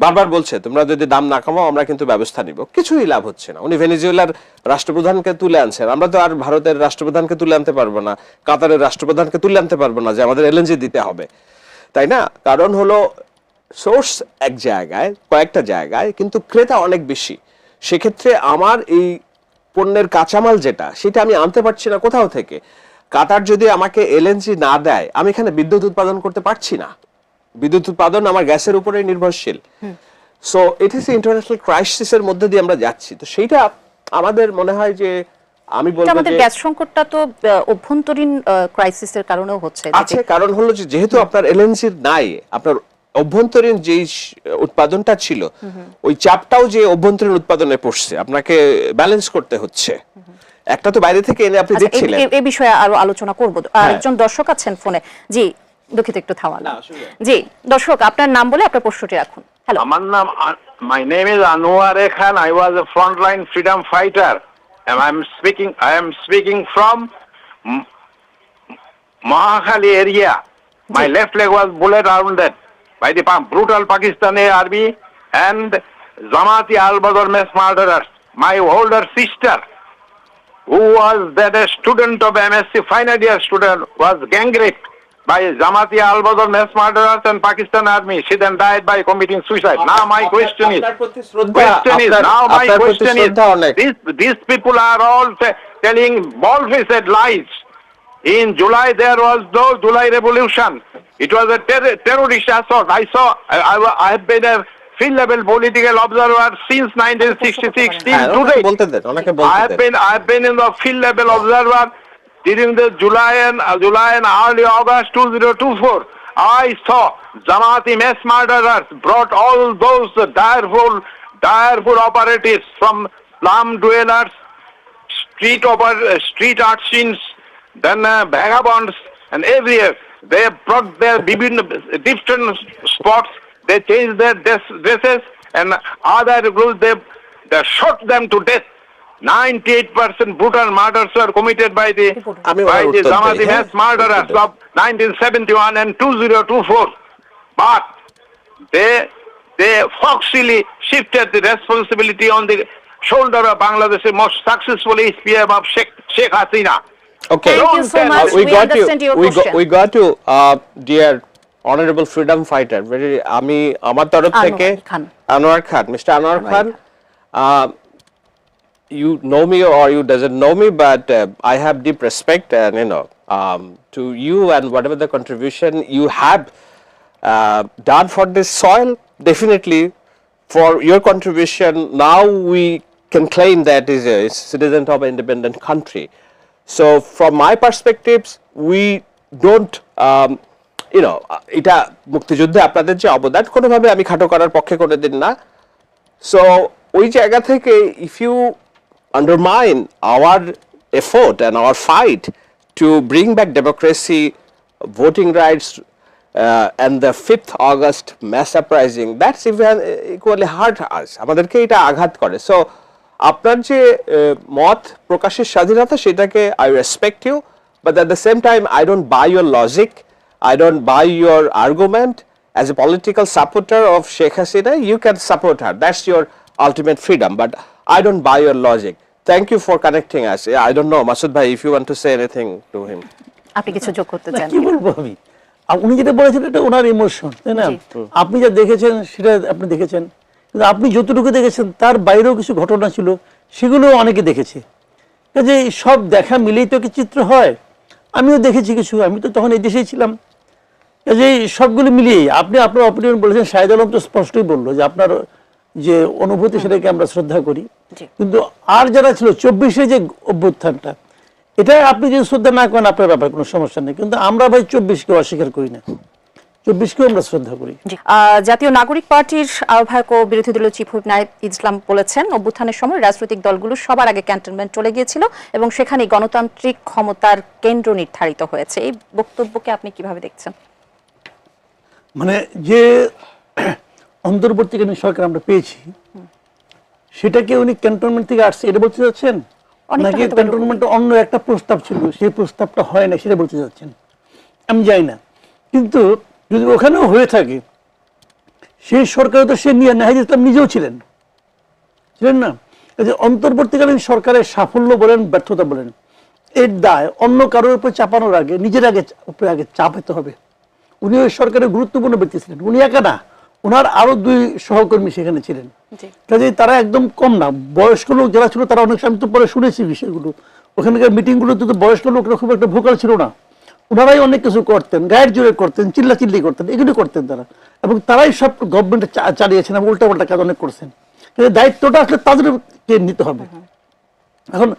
বারবার বলছে তোমরা যদি দাম না কমাও আমরা কিন্তু ব্যবস্থা নিব, কিছুই লাভ হচ্ছে না। উনি ভেনেজুয়েলার রাষ্ট্রপ্রধানকে তুলে আনছেন, আমরা তো আর ভারতের রাষ্ট্রপ্রধানকে তুলে আনতে পারবো না, কাতারের রাষ্ট্রপ্রধানকে তুলে আনতে পারবো না যে আমাদের এলএনজি দিতে হবে, তাই না? কারণ হলো সোর্স এক জায়গায়, কয়েকটা জায়গায়, কিন্তু ক্রেতা অনেক বেশি। সেক্ষেত্রে আমার এই পণ্যের কাঁচামাল যেটা, সেটা আমি আনতে পারছি না কোথাও থেকে। কাতার যদি আমাকে এলএনজি না দেয়, আমি এখানে বিদ্যুৎ উৎপাদন করতে পারছি না। বিদ্যুৎ উৎপাদন আমার গ্যাসের উপরে নির্ভরশীল। সো ইট ইজ ইন্টারন্যাশনাল ক্রাইসিসের মধ্যে দিয়ে আমরা যাচ্ছি। তো সেইটা আমাদের মনে হয় যে আমি বলবো আমাদের যে গ্যাস সংকটটা তো অভ্যন্তরীণ ক্রাইসিসের কারণেও হচ্ছে। আছে, কারণ হলো যে যেহেতু আপনার এলএনজি নাই, আপনার অভ্যন্তরীণ যে উৎপাদনটা ছিল ওই চাপটাও যে অভ্যন্তরীণ উৎপাদনে পড়ছে, আপনাকে ব্যালেন্স করতে হচ্ছে। একটা তো বাইরে থেকে এনে আপনি দিচ্ছিলেন। এই বিষয়ে আরো আলোচনা করব। আরেকজন দর্শক আছেন ফোনে। জি, দুঃখিত একটু থামালাম। জি দর্শক, আপনার নাম বলে আপনার প্রশ্নটি রাখুন। হ্যালো, আমার নাম, my name is Anwar Khan. I was a frontline freedom fighter, and I am speaking from Mahakali area. My left leg was bullet wounded by the brutal Pakistani army and Zamati al-Badr mass murderers. My older sister, who was that a student of MSc final year student, was gang raped by Zamati al-Badr mass murderers and Pakistan army. She then died by committing suicide. Now my question is, these people are all telling bald-faced lies. In July there was no July revolution. It was a terrorist assault. I have been a field level political observer since 1966 till today. I have been in the field level observer during the July and early August 2024. I saw Zamati mass murderers brought all those direful operatives from slum dwellers, street urchins, then vagabonds, and everywhere. They brought their different spots. They changed their dresses, and other groups they shot them to death. 98% brutal murders were committed by the Zamati mass murderers of 1971 and 2024. But they foxily shifted the responsibility on the shoulder of Bangladesh's most successful SPM of Sheikh Hasina. Okay. Thank you so much. We understand your question. We got you, dear honorable freedom fighter. আমি আমার তরফ থেকে আনোয়ার খান, Mr. Anwar Khan, you know me or you doesn't know me, but I have deep respect and to you and whatever the contribution you have done for this soil. Definitely for your contribution, now we can claim that is a citizen of an independent country. So from my perspectives, we don't এটা মুক্তিযুদ্ধে আপনাদের যে অবদান কোনোভাবে আমি খাটো করার পক্ষে করে দিন না। সো ওই জায়গা থেকে if you undermine our effort and our fight to bring back democracy, voting rights, and the 5th August mass uprising, that's even equally hurt us. আমাদেরকে এটা আঘাত করে। সো আপনার যে মত প্রকাশের স্বাধীনতা, সেটাকে I respect you, but at the same time I don't buy your logic, I don't buy your argument. As a political supporter of Sheikh Hasina, you can support her, that's your ultimate freedom, but I don't buy your logic. Thank you for connecting us. I don't know, Masood bhai, if you want to say anything to him. আপনি কিছু যোগ করতে চান? কি বলবো আমি, উনি যেটা বলেছেন এটা ওনার ইমোশন, তাই না? আপনি যা দেখেছেন সেটা আপনি দেখেছেন, কিন্তু আপনি যতটুকু দেখেছেন তার বাইরেও কিছু ঘটনা ছিল, সেগুলো অনেকে দেখেছে। কাজে সব দেখা মিলেই তো কি চিত্র হয়। আমিও দেখেছি কিছু, আমি তো তখন এই দেশেই ছিলাম। এই সবগুলো মিলিয়ে আপনি আপনার অপিনিয়ন বলেছেন, শাহিদ আলম তো স্পষ্টই বললো যে আপনার যে অনুভূতি সেটাকে আমরা শ্রদ্ধা করি, জি। কিন্তু আর যারা ছিল 24-এ যে অভ্যুত্থানটা, এটা আপনি যদি শ্রদ্ধা না করেন আপনার ব্যাপারে কোনো সমস্যা নেই, কিন্তু আমরা ভাই 24-কে অস্বীকার করি না, 24-কেও আমরা শ্রদ্ধা করি। জি। জাতীয় নাগরিক পার্টির আহ্বায়ক ও বিরোধী দলীয় চিফ হুইপ নাহিদ ইসলাম বলেছেন, অভ্যুত্থানের সময় রাজনৈতিক দলগুলো সবার আগে ক্যান্টনমেন্ট চলে গিয়েছিল এবং সেখানে গণতান্ত্রিক ক্ষমতার কেন্দ্র নির্ধারিত হয়েছে। এই বক্তব্যকে আপনি কিভাবে দেখছেন? মানে যে অন্তর্বর্তীকালীন সরকার আমরা পেয়েছি, সেটাকে উনি ক্যান্টনমেন্ট থেকে আসছে এটা বলতে চাচ্ছেন, অনেকটা নাকি হয়তো ক্যান্টনমেন্টে অন্য একটা প্রস্তাব ছিল সেই প্রস্তাবটা হয় না সেটা বলতে চাচ্ছেন, আমি জানি না। কিন্তু যদি ওখানেও হয়ে থাকে, সেই সরকারে তো সে নাহিদ ইসলাম নিজেও ছিলেন না। এই যে অন্তর্বর্তীকালীন সরকারের সাফল্য বলেন ব্যর্থতা বলেন, এর দায় অন্য কারোর উপর চাপানোর আগে নিজের উপরে আগে চাপাতে হবে। উনি ওই সরকারের গুরুত্বপূর্ণ ব্যক্তি ছিলেন, উনি একা না, ওনার আরো 2 সহকর্মী সেখানে ছিলেন। কাজেই তারা একদম কম না, বয়স্ক লোক যারা ছিল তারা অনেক, আমি তো পরে শুনেছি বিষয়গুলো, ওখানকার মিটিংগুলোতে তো বয়স্ক লোকরা খুব একটা ভোকাল ছিল না, ওনারাই অনেক কিছু করতেন, গায়ের জোরে করতেন, চিল্লাচিল্লি করতেন, এগুলো করতেন তারা, এবং তারাই সব গভর্নমেন্টে চালিয়েছেন এবং উল্টাপাল্টা কাজ অনেক করছেন। কিন্তু দায়িত্বটা আসলে তাদেরকে নিতে হবে। এখন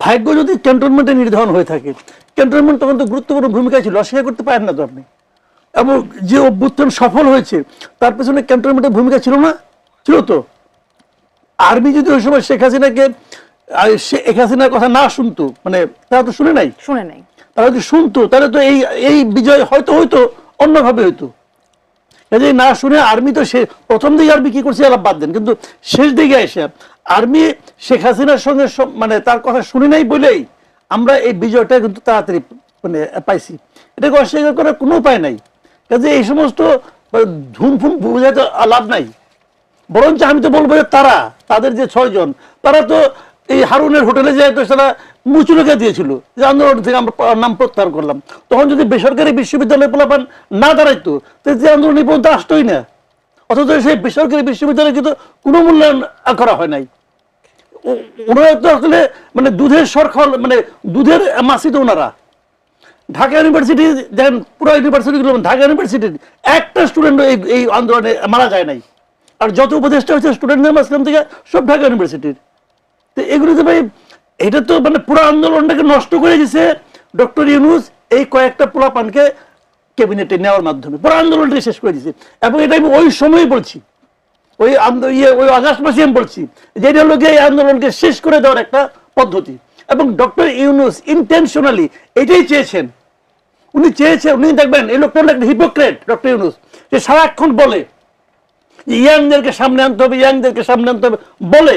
ভাগ্য যদি ক্যান্টনমেন্টে নির্ধারণ হয়ে থাকে, ক্যান্টনমেন্ট তখন তো গুরুত্বপূর্ণ ভূমিকা ছিল, অস্বীকার করতে পারেন না তো আপনি। এবং যে অভ্যুত্থান সফল হয়েছে তার পেছনে ক্যান্টনমেন্টের ভূমিকা ছিল না? ছিল তো। আর্মি যদি ওই সময় শেখ হাসিনার কথা না শুনতো, মানে তারা তো শুনে নাই, তারা যদি শুনতো তাহলে তো এই বিজয় হয়তো অন্যভাবে হইতো। কাজে না শুনে আর্মি তো সে প্রথম দিকে আর্মি কি করছে বাদ দেন, কিন্তু শেষ দিকে এসে আর্মি শেখ হাসিনার সঙ্গে মানে তার কথা শুনে নাই বলেই আমরা এই বিজয়টা কিন্তু তাড়াতাড়ি মানে পাইছি, এটাকে অস্বীকার করার কোনো উপায় নাই। কাজে এই সমস্ত ধুমফুম বোঝাতে লাভ নাই, বরঞ্চ আমি তো বলবো যে তাদের যে 6 জন, তারা তো এই হারুনের হোটেলে যায় তো তারা মুচুলেখা দিয়েছিল যে আন্দোলন থেকে আমরা নাম প্রত্যাহার করলাম। তখন যদি বেসরকারি বিশ্ববিদ্যালয় পোলাপান না দাঁড়াইতো তো যে আন্দোলন এই পর্যন্ত আসতোই না, অথচ সেই বেসরকারি বিশ্ববিদ্যালয়ে কিন্তু কোনো মূল্যায়ন করা হয় নাই। ওনারা তো আসলে মানে দুধের সরকার, মানে দুধের মাসি তো ওনারা। ঢাকা ইউনিভার্সিটি দেখেন, পুরো ইউনিভার্সিটিগুলো, ঢাকা ইউনিভার্সিটির একটা স্টুডেন্ট এই আন্দোলনে মারা যায় নাই, আর যত উপদেষ্টা হয়েছে স্টুডেন্টদের মাঝখান থেকে সব ঢাকা ইউনিভার্সিটির। তো এগুলো তো ভাই, এটা তো মানে পুরো আন্দোলনটাকে নষ্ট করে দিয়েছে ডক্টর ইউনূস এই কয়েকটা পোলাপানকে ক্যাবিনেটে নেওয়ার মাধ্যমে, পুরো আন্দোলনটাকে শেষ করে দিয়েছে। এবং এটা আমি ওই সময় বলছি, ওই আগস্ট মাসে আমি বলছি যে এটা হলো এই আন্দোলনকে শেষ করে দেওয়ার একটা পদ্ধতি। এবং ডক্টর ইউনূস ইন্টেনশনালি এটাই চেয়েছেন, উনি দেখবেন এই লোকটা হলো একটা হিপোক্রেট। ডক্টর ইউনূস যে সারাক্ষণ বলে ইয়াংদেরকে সামনে আনতে হবে, ইয়াংদেরকে সামনে আনতে হবে বলে,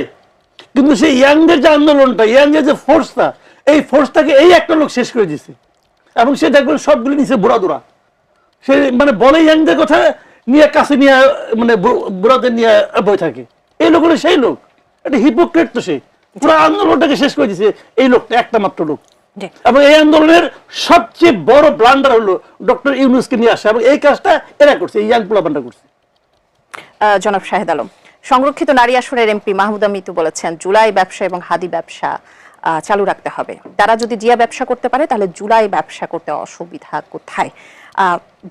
কিন্তু সেই ইয়াংদের যে আন্দোলনটা, ইয়াংদের যে ফোর্সটা, এই ফোর্সটাকে এই একটা লোক শেষ করে দিচ্ছে। এবং সে দেখবেন সবগুলি নিচে বুড়াদুরা, সে মানে বলে ইয়াংদের কথা নিয়ে কাছে নিয়ে মানে বুড়াদের নিয়ে বই থাকে। এই লোক হলো সেই লোক, একটা হিপোক্রেট। তো সে পুরো আন্দোলনটাকে শেষ করে দিচ্ছে এই লোকটা, একটা মাত্র লোক। এবং এই আন্দোলনের সবচেয়ে বড় ব্লান্ডার হলো ডক্টর ইউনূসকে নিয়ে আসা, এবং এই কাজটা এরা করছে, এই ইয়াং পোলাপানটা করছে। জনাব শাহেদ আলম, সংরক্ষিত নারী আসনের এমপি মাহমুদা মিতু বলেছেন জুলাই ব্যবসা এবং হাদি ব্যবসা চালু রাখতে হবে। তারা যদি জিয়া ব্যবসা করতে পারে তাহলে জুলাই ব্যবসা করতে অসুবিধা কোথায়?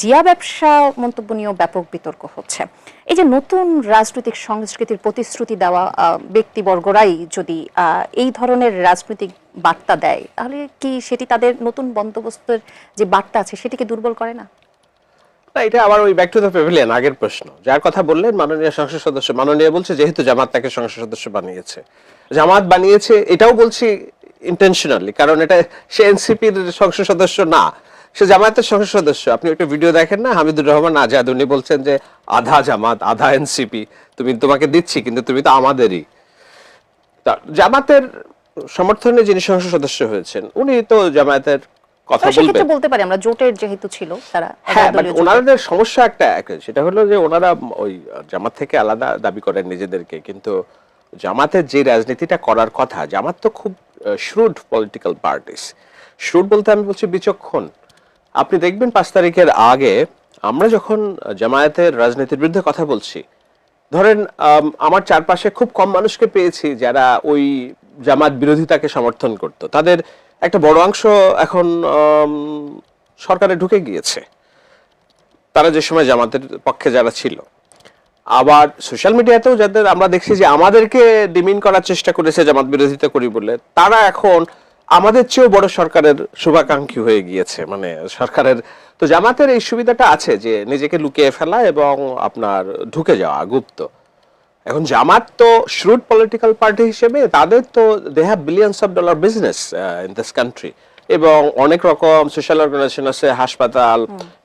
জিয়া ব্যবসা মন্তব্য নিয়েও ব্যাপক বিতর্ক হচ্ছে। এই যে নতুন রাজনৈতিক সংস্কৃতির প্রতিশ্রুতি দেওয়া ব্যক্তিবর্গরাই যদি এই ধরনের রাজনৈতিক বার্তা দেয়, তাহলে কি সেটি তাদের নতুন বন্দোবস্তের যে বার্তা আছে সেটিকে দুর্বল করে না? এটা আবার ওই ব্যাক টু দ্য প্যাভিলিয়ন, আগের প্রশ্ন যার কথা বললেন মাননীয় সংসদ সদস্য, মাননীয় বলছে যেহেতু জামাত তাকে সংসদ সদস্য বানিয়েছে, জামাত বানিয়েছে এটাও বলছি ইন্টেনশনালি, কারণ এটা সে এনসিপির সংসদ সদস্য না, সে জামায়াতের সংসদ সদস্য। আপনি একটা ভিডিও দেখেন না, হামিদুর রহমান আজাদ, উনি বলছেন যে আধা জামাত আধা এনসিপি, তোমাকে দিচ্ছি কিন্তু তুমি তো আমাদেরই। জামাতের সমর্থনে যিনি সংসদ সদস্য হয়েছেন উনি তো জামায়াতের কথা বলবেন, বলতে পারি আমরা জোটের যেহেতু ছিল তারা। হ্যাঁ, ওনাদের সমস্যা একটা, সেটা হলো যে ওনারা ওই জামাত থেকে আলাদা দাবি করেন নিজেদেরকে, কিন্তু জামাতের যে রাজনীতিটা করার কথা, জামাত তো খুব শ্রুড পলিটিক্যাল পার্টিস। শ্রুড বলতে আমি বলছি বিচক্ষণ। আপনি দেখবেন 5 তারিখের আগে আমরা যখন জামায়াতের রাজনীতির বিরুদ্ধে কথা বলছি, ধরেন আমার চারপাশে খুব কম মানুষকে পেয়েছি যারা ওই জামাত বিরোধিতাকে সমর্থন করত। তাদের একটা বড় অংশ এখন সরকারে ঢুকে গিয়েছে। তারা যে সময় জামাতের পক্ষে যারা ছিল, আবার সোশ্যাল মিডিয়াতেও যাদের আমরা দেখছি যে আমাদেরকে ডিমিন করার চেষ্টা করেছে জামাত বিরোধিতা করি বলে, তারা এখন আমাদের চেয়েও বড় সরকারের শুভাকাঙ্ক্ষী হয়ে গিয়েছে। মানে সরকারের তো জামাতের এই সুবিধাটা আছে যে নিজেকে লুকিয়ে ফেলা এবং আপনার ঢুকে যাওয়া গুপ্ত। এখন জামাত তো শ্রুড পলিটিক্যাল পার্টি হিসেবে তাদের তো they have billions of dollar business in this country, এবং অনেক রকম সোশ্যাল অর্গানাইজেশন আছে, হাসপাতাল,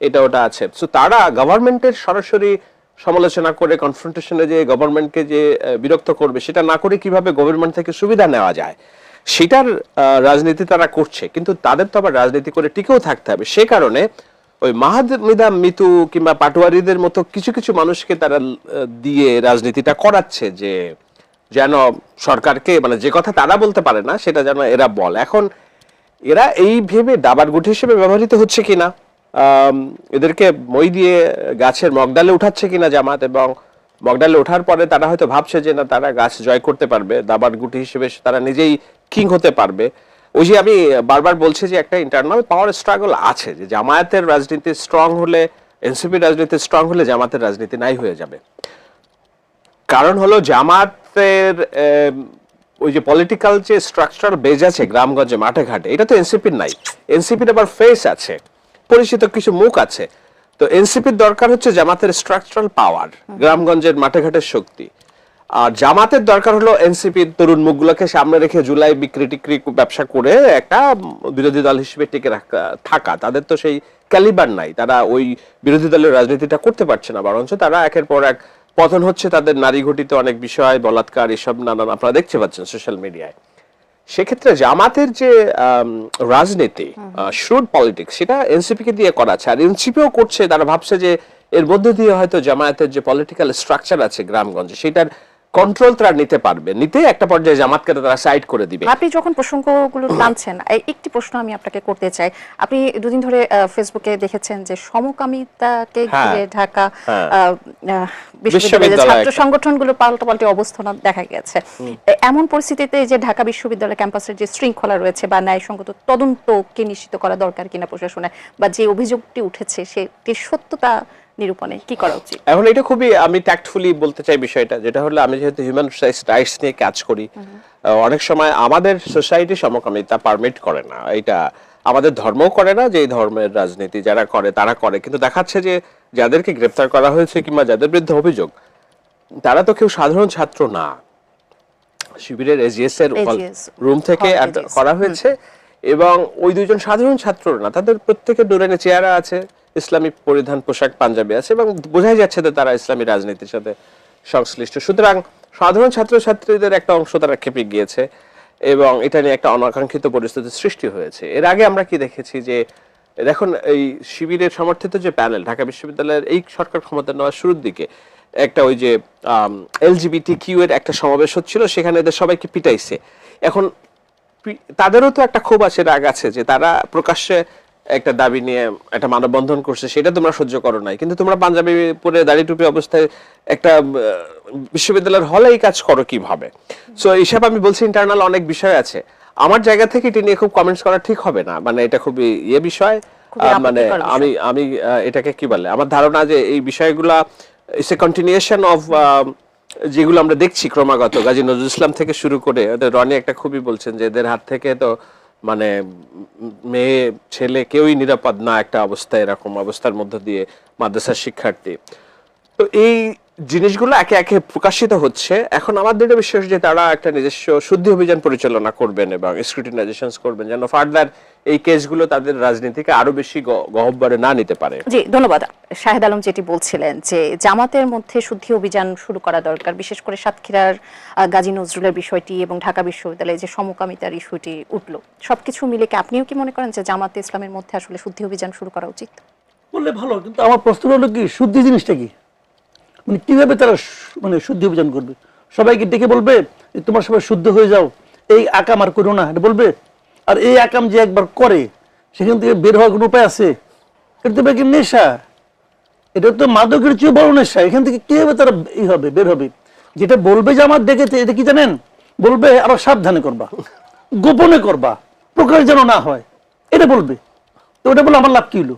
এটা ওটা আছে। সো তারা গভর্নমেন্টের সরাসরি সমালোচনা করে কনফ্রন্টেশনে যে গভর্নমেন্টকে যে বিরক্ত করবে সেটা না করে কিভাবে গভর্নমেন্ট থেকে সুবিধা নেওয়া যায় সেটার রাজনীতি তারা করছে। কিন্তু তাদের তো আবার রাজনীতি করে টিকেও থাকতে হবে, সে কারণে ওই মাহমুদা মিতু কিংবা পাটোয়ারিদের মতো কিছু কিছু মানুষকে তারা দিয়ে রাজনীতিটা করাচ্ছে, যে যেন সরকারকে মানে যে কথা তারা বলতে পারে না সেটা যেন এরা বল। এখন এরা এই ভেবে দাবার গুটি হিসেবে ব্যবহৃত হচ্ছে কিনা, এদেরকে মই দিয়ে গাছের মগডালে উঠাচ্ছে কিনা জামাত, এবং মগডালে ওঠার পরে তারা হয়তো ভাবছে যে না তারা গাছ জয় করতে পারবে, দাবার গুটি হিসেবে তারা নিজেই কিং হতে পারবে। ওই যে আমি বারবার বলছি যে একটা ইন্টারনাল পাওয়ার স্ট্রাগল আছে, যে জামায়াতের রাজনীতি স্ট্রং হলে, এনসিপির রাজনীতি স্ট্রং হলে জামাতের রাজনীতি নাই হয়ে যাবে। কারণ হলো জামাতের ওই যে পলিটিক্যাল যে স্ট্রাকচার বেজ আছে গ্রামগঞ্জে মাঠে ঘাটে, এটা তো এনসিপির নাই। এনসিপির আবার ফেস আছে, পরিচিত কিছু মুখ আছে। তো এনসিপির দরকার হচ্ছে জামাতের স্ট্রাকচারাল পাওয়ার, গ্রামগঞ্জের মাঠে ঘাটের শক্তি। আর জামাতের দরকার হলো এনসিপির তরুণ মুখগুলোকে সামনে রেখে জুলাই বিক্রি টিক্রি ব্যবসা করে একটা বিরোধী দল হিসেবে টিকে থাকা। তাদের তো সেই ক্যালিবার নাই, তারা ওই বিরোধী দলের রাজনীতিটা করতে পারছে না, বরঞ্চ তারা একের পর এক পতন হচ্ছে। তাদের নারী ঘটিত অনেক বিষয়, বলাৎকার, এসব নানান আপনারা দেখতে পাচ্ছেন সোশ্যাল মিডিয়ায়। সেক্ষেত্রে জামাতের যে রাজনীতি, শ্রুড পলিটিক্স, সেটা এনসিপি কে দিয়ে করাচ্ছে। আর এনসিপিও করছে, তারা ভাবছে যে এর মধ্যে দিয়ে হয়তো জামায়াতের যে পলিটিক্যাল স্ট্রাকচার আছে গ্রামগঞ্জে সেটার কন্ট্রোল তারা নিতে পারবে, নিতে একটা পর্যায়ে জামাতকে তারা সাইড করে দিবে। আপনি যখন প্রসঙ্গগুলো টানছেন, একটি প্রশ্ন আমি আপনাকে করতে চাই। আপনি দুদিন ধরে ফেসবুকে দেখেছেন যে সমকামিতাকে ঘিরে ঢাকা বিশ্ববিদ্যালয়ের ছাত্র সংগঠনগুলো পাল্টাপাল্টি অবস্থান দেখা গেছে। এমন পরিস্থিতিতে যে ঢাকা বিশ্ববিদ্যালয় ক্যাম্পাসের যে শৃঙ্খলা রয়েছে বা ন্যায়সঙ্গত তদন্তকে নিশ্চিত করা দরকার কিনা প্রশাসনে, বা যে অভিযোগটি উঠেছে সেটির সত্যতা নিরূপণে কি করা উচিত? এখন এটা খুবই আমি ট্যাক্টফুলি বলতে চাই বিষয়টা, যেটা হলো আমি যেহেতু হিউম্যান রাইটস নিয়ে কাজ করি, অনেক সময় আমাদের সোসাইটি সমকামিতা পারমিট করে না, এটা আমাদের ধর্মও করে না, যে এই ধর্মের রাজনীতি যারা করে তারা করে। কিন্তু দেখাচ্ছে যে যাদেরকে গ্রেফতার করা হয়েছে কিংবা যাদের বিরুদ্ধে অভিযোগ, তারা তো কেউ সাধারণ ছাত্র না। শিবিরের এজিএস এর রুম থেকে করা হয়েছে, এবং ওই দুইজন সাধারণ ছাত্র না, তাদের প্রত্যেকের নুরানি চেহারা আছে, ইসলামী পরিধান পোশাক পাঞ্জাবি আছে, এবং বোঝাই যাচ্ছে যে তারা ইসলামী রাজনীতির সাথে সংশ্লিষ্ট। সুতরাং সাধারণ ছাত্রছাত্রীদের একটা অংশ তারা খেপে গিয়েছে, এবং এটা নিয়ে একটা অনাকাঙ্ক্ষিত পরিস্থিতির সৃষ্টি হয়েছে। এর আগে আমরা কি দেখেছি যে দেখুন এই শিবিরের সমর্থিত যে প্যানেল ঢাকা বিশ্ববিদ্যালয়ের এই সরকার ক্ষমতা নেওয়ার শুরুর দিকে একটা ওই যে এলজিবিটি কিউ এর একটা সমাবেশ হচ্ছিল, সেখানে এদের সবাইকে পিটাইছে। এখন তাদেরও তো একটা ক্ষোভ আছে, রাগ আছে, যে তারা প্রকাশ্যে একটা দাবি নিয়ে একটা মানববন্ধন করছে, সেটা তোমরা সহ্য করো নাই, কিন্তু তোমরা পাঞ্জাবি পরে দাড়ি টুপি অবস্থায় একটা বিশ্ববিদ্যালয়ের হলে এই কাজ করো কিভাবে? সো এইসব আমি বলছি ইন্টারনাল অনেক বিষয় আছে। আমার জায়গা থেকে এটা নিয়ে খুব কমেন্টস করা ঠিক হবে না, মানে এটা খুবই বিষয়, মানে আমি এটাকে কি বলে, আমার ধারণা যে এই বিষয়গুলা ইটস এ কন্টিনিউশন অফ যেগুলো আমরা দেখছি ক্রমাগত, গাজী নজরুল ইসলাম থেকে শুরু করে রনি একটা খুবই বলছেন যে এদের হাত থেকে তো মানে মেয়ে ছেলে কেউই নিরাপদ না একটা অবস্থা, এরকম অবস্থার মধ্য দিয়ে মাদ্রাসার শিক্ষার্থী। তো এই জিনিসগুলো একে একে প্রকাশিত হচ্ছে। এখন আমাদের এটা বিশ্বাস যে তারা একটা নিজস্ব শুদ্ধি অভিযান পরিচালনা করবেন এবং স্ক্রুটিনাইজেশন করবেন, যেন ফার্দার এই কেসগুলো তাদের রাজনীতিকে আরো বেশি গহ্বরে না নিতে পারে। জি ধন্যবাদ। শাহেদ আলম যেটি বলছিলেন যে জামাতের মধ্যে শুদ্ধি অভিযান শুরু করা দরকার, বিশেষ করে সাতক্ষীরার গাজী নজরুলের বিষয়টি এবং ঢাকা বিশ্ববিদ্যালয়ে যে সমকামিতার ইস্যুটি উঠলো, সবকিছু মিলে কি আপনিও কি মনে করেন যে জামাতে ইসলামের মধ্যে আসলে শুদ্ধি অভিযান শুরু করা উচিত? বললে ভালো, কিন্তু আমার প্রশ্ন হলো কি শুদ্ধি জিনিসটা কি, মানে কিভাবে তারা মানে শুদ্ধি অভিযান করবে? সবাইকে ডেকে বলবে তোমার সবাই শুদ্ধ হয়ে যাও, এই আকাম আর করো না, এটা বলবে? আর এই আকাম যে একবার করে সেখান থেকে বের হওয়ার কোনো উপায় আছে? এটা তো কি নেশা, এটা তো মাদকের চেয়ে বড় নেশা। এখান থেকে কিভাবে তারা হবে বের হবে? যেটা বলবে যে আমার ডেকেছে, এটা কি জানেন? বলবে আবার সাবধানে করবা, গোপনে করবা, প্রকাশ যেন না হয়, এটা বলবে। তো ওটা বলে আমার লাভ কি হলো?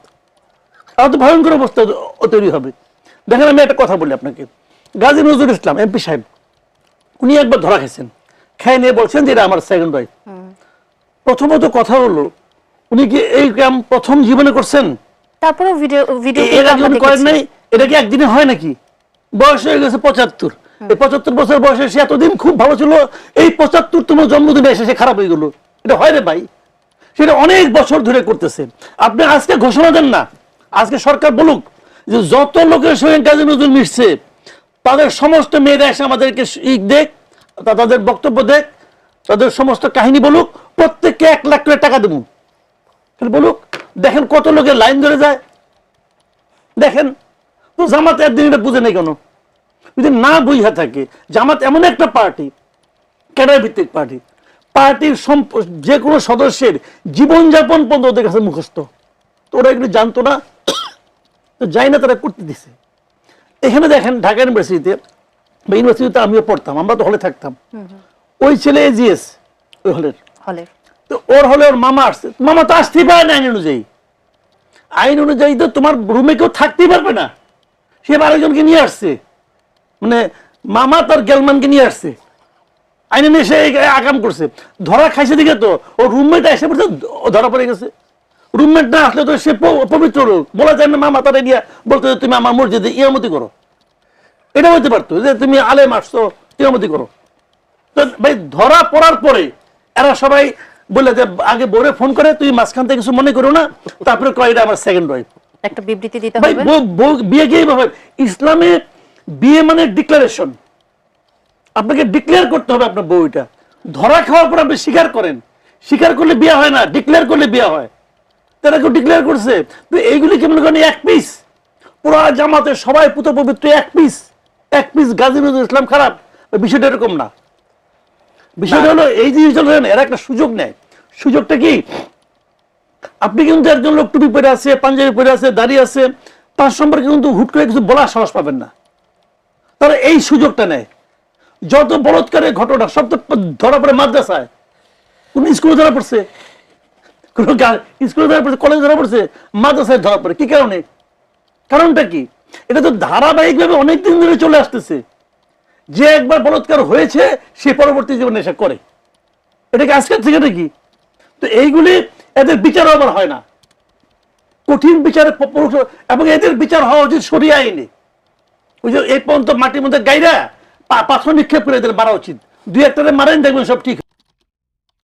তাহলে তো ভয়ঙ্কর অবস্থা তৈরি হবে। দেখেন আমি একটা কথা বলি আপনাকে, গাজী নজরুল ইসলাম এমপি সাহেব, উনি একবার ধরা খেয়েছেন, খেয়ে নিয়ে বলছেন যে এটা আমার সেকেন্ড ওয়াইফ। প্রথমত কথা হলো, উনি কি এই কাম প্রথম জীবনে করছেন? তারপরে ভিডিও এর আগে উনি করেন নাই? এটা কি একদিনে হয় নাকি? বয়স হয়ে গেছে 75, এই 75 বছর বয়সে সে এতদিন খুব ভালো ছিল, এই 75তম জন্মদিনে এসে সে খারাপ হয়ে গেল। এটা হয় রে ভাই? সেটা অনেক বছর ধরে করতেছে। আপনি আজকে ঘোষণা দেন না, আজকে সরকার বলুক যে যত লোকের সঙ্গে কাজী নজরুল মিশছে তাদের সমস্ত মেয়েরা এসে আমাদেরকে দেখ, তাদের বক্তব্য দেখ, তাদের সমস্ত কাহিনী বলুক, প্রত্যেককে 1 লাখ করে টাকা দেবো বলুক। দেখেন কত লোকের লাইন ধরে যায়। দেখেন তো জামাত একদিন এটা বুঝে নেই কেন? যদি না বুঝা থাকে, জামাত এমন একটা পার্টি, ক্যাডার ভিত্তিক পার্টি, পার্টির যে কোনো সদস্যের জীবনযাপন পর্যন্ত ওদের কাছে মুখস্থ। তো ওরা এগুলো জানতো না, তো যাই না তারা করতে দিছে। এখানে দেখেন ঢাকা ইউনিভার্সিটিতে বা ইউনিভার্সিটিতে আমিও পড়তাম, আমরা তো হলে থাকতাম। ওই ছেলে এজিএস ওই হলের, তো ওর হলে ওর মামা আসছে, মামা তো আসতেই পারে না আইন অনুযায়ী তো তোমার রুমে কেউ থাকতেই পারবে না। সে আরেকজনকে নিয়ে আসছে, মানে মামা তার গেলমানকে নিয়ে আসছে, আইনে নিয়ে এসে আকাম করছে। ধরা খাইছে দিকে তো ও রুমমেট এসে পড়ছে, ধরা পড়ে গেছে। রুমমেট না আসলে তো সে পবিত্র লোক, বলা যায় না মামা তারা নিয়ে বলতো তুমি আমার মসজিদে ইমামতি করো। এটা বলতে পারতো যে তুমি আলেম আসছো, ইমামতি করো। তো ভাই ধরা পড়ার পরে এরা সবাই বললে যে আগে বোরে ফোন করে, তুই মাঝখান থেকে কিছু মনে করো না, তারপরে কয় এটা আমার সেকেন্ড ওয়াইফ। একটা বিবৃতি দিতে ভাই হবে। বিয়ে গিয়ে ইসলামে বিয়ে মানে ডিক্লারেশন, আপনাকে ডিক্লেয়ার করতে হবে আপনার বউটা। ধরা খাওয়ার পর আপনি স্বীকার করেন, স্বীকার করলে বিয়ে হয় না, ডিক্লেয়ার করলে বিয়ে হয়। তারা কেউ ডিক্লেয়ার করছে? তো এইগুলি কেমন করেন এক পিস, পুরা জামাতে সবাই পুত পবিত্র এক পিস গাজী নজরুল ইসলাম খারাপ? বিষয়টা এরকম না। বিষয়টা হলো এই জিনিস এরা একটা সুযোগ নেয়। সুযোগটা কি? আপনি কিন্তু একজন লোক টুপি পরে আছে, পাঞ্জাবি পরে আছে, দাঁড়িয়ে আছে, তার সম্পর্কে কিন্তু হুট করে কিছু বলার সাহস পাবেন না। তারা এই সুযোগটা নেয়। যত বলৎকারের ঘটনা সব তো ধরা পড়ে মাদ্রাসায়, কোন স্কুলে ধরা পড়ছে, কোন স্কুলে ধরা পড়ছে, কলেজে ধরা পড়ছে, মাদ্রাসায় ধরা পড়ে। কি কারণে? কারণটা কি? এটা তো ধারাবাহিকভাবে অনেকদিন ধরে চলে আসতেছে। যে একবার বলৎকার হয়েছে সে পরবর্তী জীবনে এসে করে। এটাকে আজকের থেকে নাকি? তো এইগুলি এদের বিচারও আবার হয় না, কঠিন বিচারে, এবং এদের বিচার হওয়া উচিত শরিয়া আইনে। ওই যে এই পর্যন্ত মাটির মধ্যে গাইরা পাথর নিক্ষেপ করে এদের মারা উচিত। 2-1 মারেন, দেখবেন সব ঠিক।